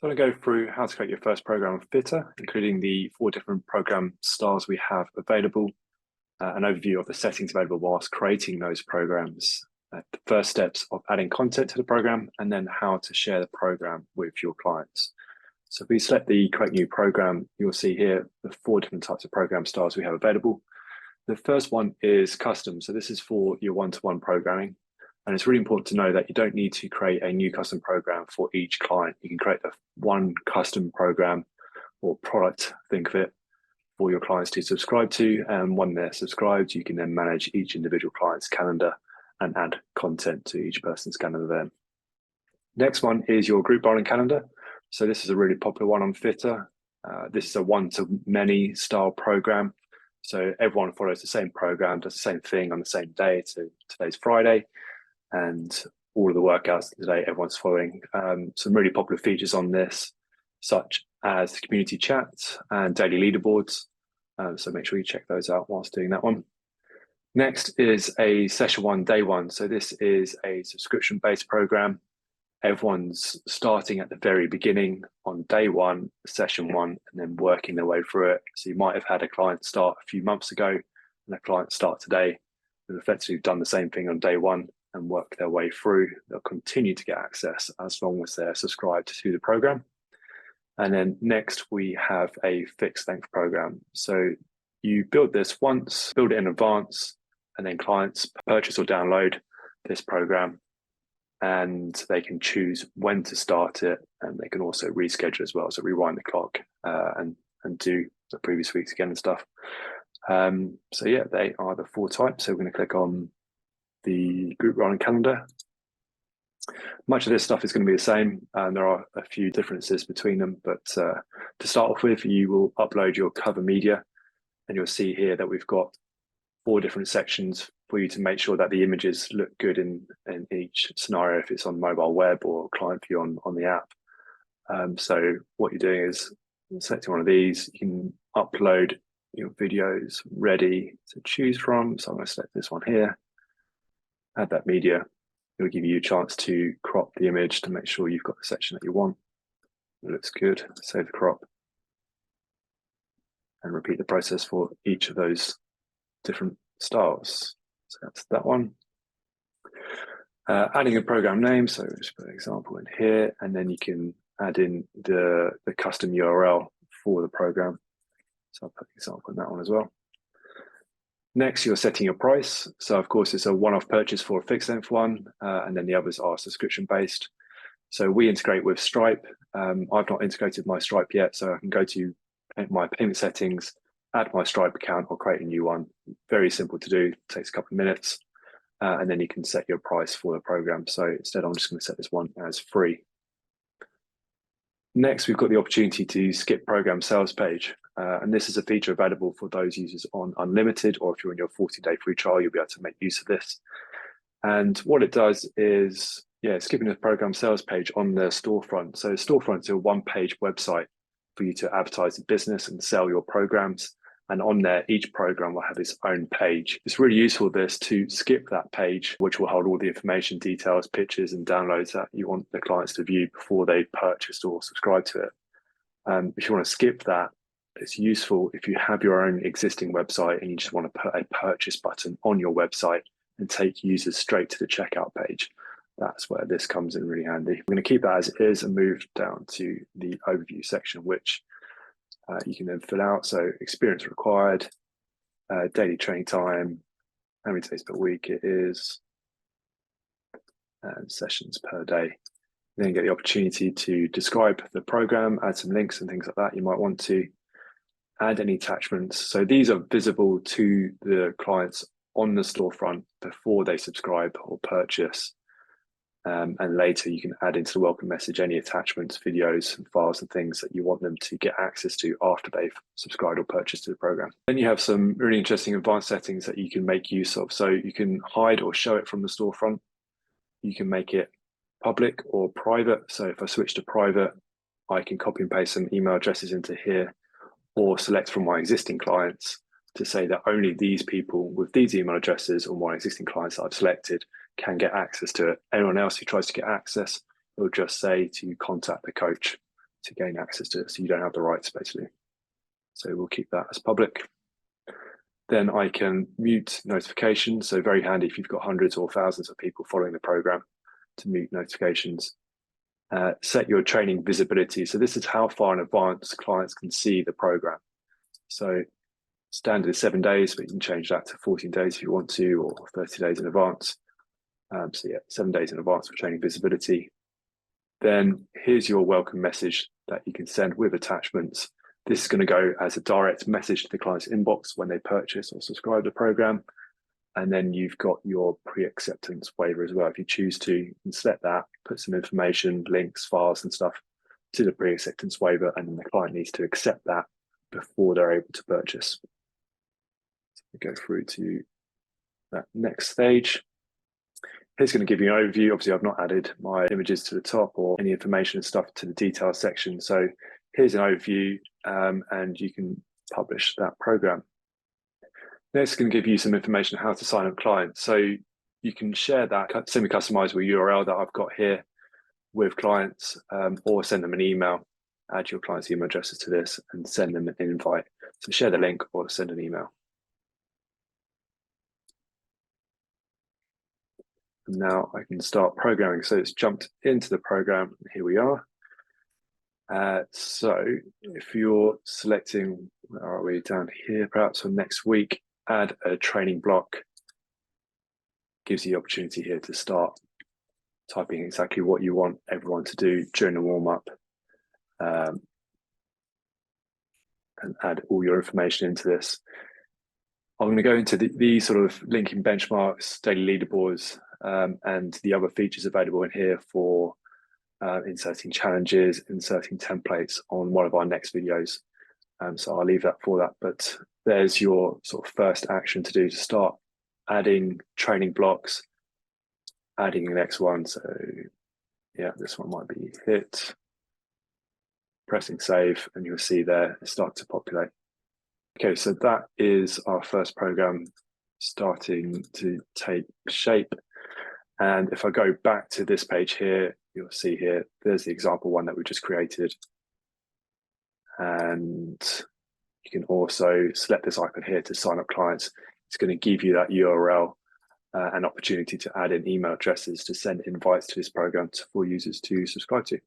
So I'm going to go through how to create your first program of FITR, including the 4 different program styles we have available, an overview of the settings available whilst creating those programs, the first steps of adding content to the program, and then how to share the program with your clients. So if we select the create new program, you'll see here the 4 different types of program styles we have available. The first one is custom. So this is for your one-to-one programming. And it's really important to know that you don't need to create a new custom program for each client. You can create one custom program or product, think of it, for your clients to subscribe to. And when they're subscribed, you can then manage each individual client's calendar and add content to each person's calendar then. Next one is your group rolling calendar. So this is a really popular one on FITR. This is a one-to-many style program. So everyone follows the same program, does the same thing on the same day. So today's Friday. And all of the workouts today, everyone's following. Some really popular features on this, such as community chats and daily leaderboards. So make sure you check those out whilst doing that one. Next is a session 1, day 1. So this is a subscription-based program. Everyone's starting at the very beginning on day 1, session 1, and then working their way through it. So you might have had a client start a few months ago and a client start today. They've effectively done the same thing on day 1 and work their way through. They'll continue to get access as long as they're subscribed to the program. And then next we have a fixed length program. So you build this once, build it in advance, and then clients purchase or download this program and they can choose when to start it, and they can also reschedule as well. So rewind the clock and do the previous weeks again and stuff. So yeah, they are the 4 types. So we're going to click on the group rolling calendar. Much of this stuff is going to be the same, and there are a few differences between them. But to start off with, you will upload your cover media, and you'll see here that we've got 4 different sections for you to make sure that the images look good in each scenario, if it's on mobile web or client view on the app. So what you're doing is selecting one of these. You can upload your videos ready to choose from. So I'm going to select this one here. Add that media. It'll give you a chance to crop the image to make sure you've got the section that you want. It looks good. Save the crop and repeat the process for each of those different styles. So that's that one. Adding a program name. So just put an example in here, and then you can add in the custom URL for the program. So I'll put an example in that one as well. Next, you're setting your price. So of course, it's a one-off purchase for a fixed length one, and then the others are subscription-based. So we integrate with Stripe. I've not integrated my Stripe yet, so I can go to my payment settings, add my Stripe account, or create a new one. Very simple to do, takes a couple of minutes, and then you can set your price for the program. So instead, I'm just going to set this one as free. Next, we've got the opportunity to skip program sales page. And this is a feature available for those users on Unlimited, or if you're in your 40-day free trial, you'll be able to make use of this. And what it does is, skipping the program sales page on the storefront. So storefront is a one-page website for you to advertise the business and sell your programs. And on there, each program will have its own page. It's really useful to skip that page, which will hold all the information, details, pictures, and downloads that you want the clients to view before they purchase or subscribe to it. If you want to skip that, it's useful if you have your own existing website and you just want to put a purchase button on your website and take users straight to the checkout page. That's where this comes in really handy. We're going to keep that as it is and move down to the overview section, which you can then fill out. So experience required, daily training time, how many days per week it is, and sessions per day. You then get the opportunity to describe the program, add some links and things like that. You might want to add any attachments. So these are visible to the clients on the storefront before they subscribe or purchase. And later you can add into the welcome message any attachments, videos, and files and things that you want them to get access to after they've subscribed or purchased to the program. Then you have some really interesting advanced settings that you can make use of. So you can hide or show it from the storefront. You can make it public or private. So if I switch to private, I can copy and paste some email addresses into here, or select from my existing clients to say that only these people with these email addresses or my existing clients that I've selected can get access to it. Anyone else who tries to get access, it'll just say to contact the coach. to gain access to it, so you don't have the rights basically. So we'll keep that as public. Then I can mute notifications. So very handy if you've got hundreds or thousands of people following the program to mute notifications. Set your training visibility. So this is how far in advance clients can see the program. So standard is 7 days, but you can change that to 14 days if you want to, or 30 days in advance. So yeah, 7 days in advance for training visibility. Then here's your welcome message that you can send with attachments. This is going to go as a direct message to the client's inbox when they purchase or subscribe to the program. And then you've got your pre-acceptance waiver as well. If you choose to, you can select that, put some information, links, files and stuff to the pre-acceptance waiver, and then the client needs to accept that before they're able to purchase. So we go through to that next stage. Here's going to give you an overview. Obviously, I've not added my images to the top or any information and stuff to the details section. So here's an overview, and you can publish that program. Next, it's going to give you some information on how to sign up clients. So you can share that semi-customizable URL that I've got here with clients, or send them an email, add your client's email addresses to this and send them an invite. So share the link or send an email. And now I can start programming. So it's jumped into the program. Here we are. So if you're selecting, where are we, down here, perhaps for next week, add a training block. Gives you the opportunity here to start typing exactly what you want everyone to do during the warm-up, and add all your information into this. I'm going to go into the sort of linking benchmarks, daily leaderboards, and the other features available in here for inserting challenges, inserting templates on one of our next videos. So I'll leave that for that, but there's your sort of first action to do to start adding training blocks, adding the next one. So yeah, this one might be hit, pressing save, and you'll see there it start to populate. Okay, so that is our first program starting to take shape. And if I go back to this page here, you'll see here, there's the example one that we just created. And you can also select this icon here to sign up clients. It's going to give you that URL, an opportunity to add in email addresses to send invites to this program for users to subscribe to.